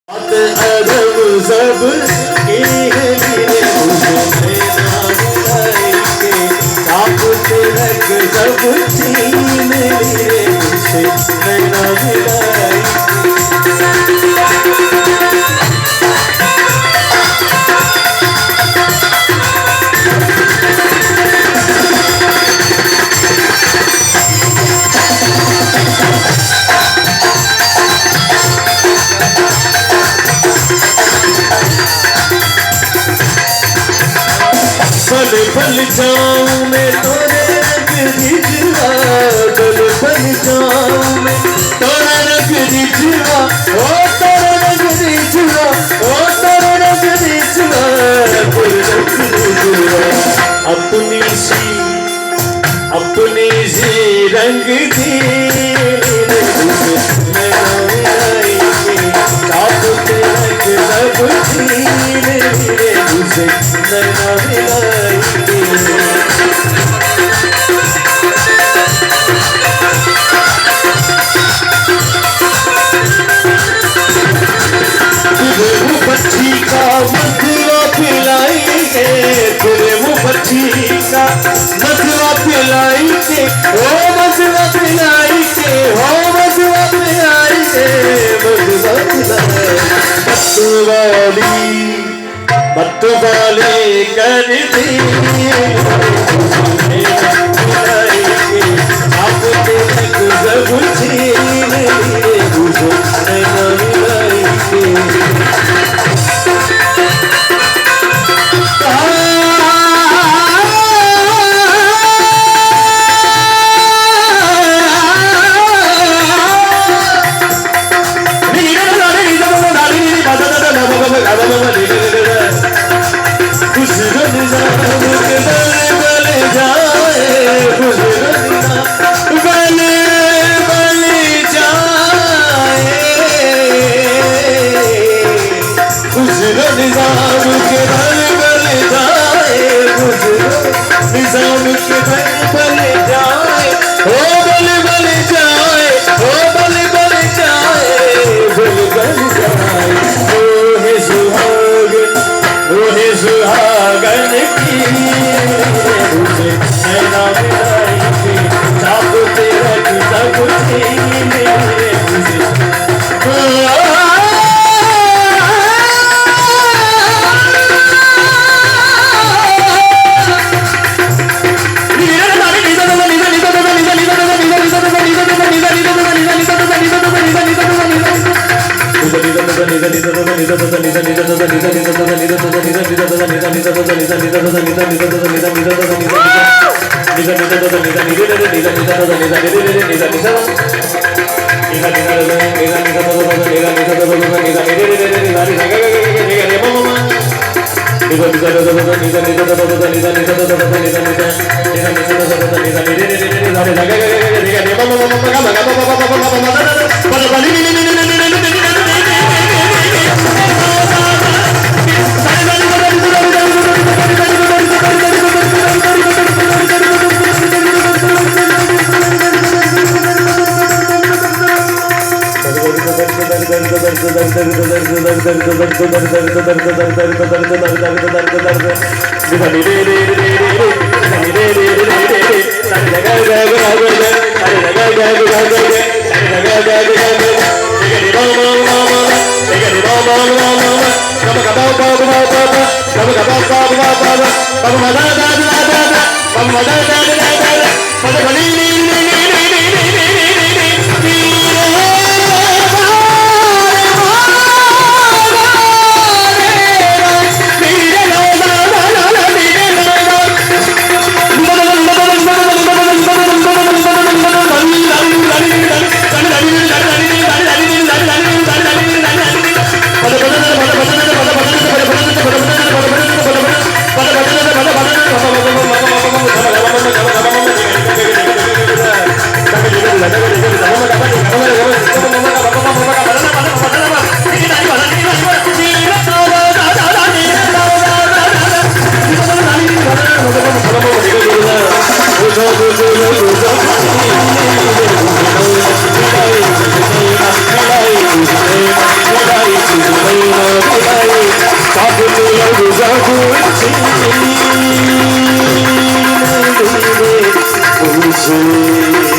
अदब सब के लिए मुझे आप तिलक सब छीन लिए मुझसे नैना मिलाई पल जाऊं मैं तोरे रंग दिखवा पल पल जाऊं मैं तोरा रंग दिखवा ओ तोरा रंग दिखवा ओ तोरा रंग दिखवा कोई रंग दिखवा अपनी सी रंग दी मैं आई आप रंग सब छीन लिए मुझे नैना मिलाई बच्ची का मथुरा पिलाएंगे तुरे मुँह बच्ची का मथुरा पिलाएंगे ओ मथुरा पिलाएंगे ओ मथुरा पिलाएंगे मथुरा पिलाएंगे मतवाली कर दी आप तिलक सब छीन लिए मुझे नैना मिलाएंगे मुझे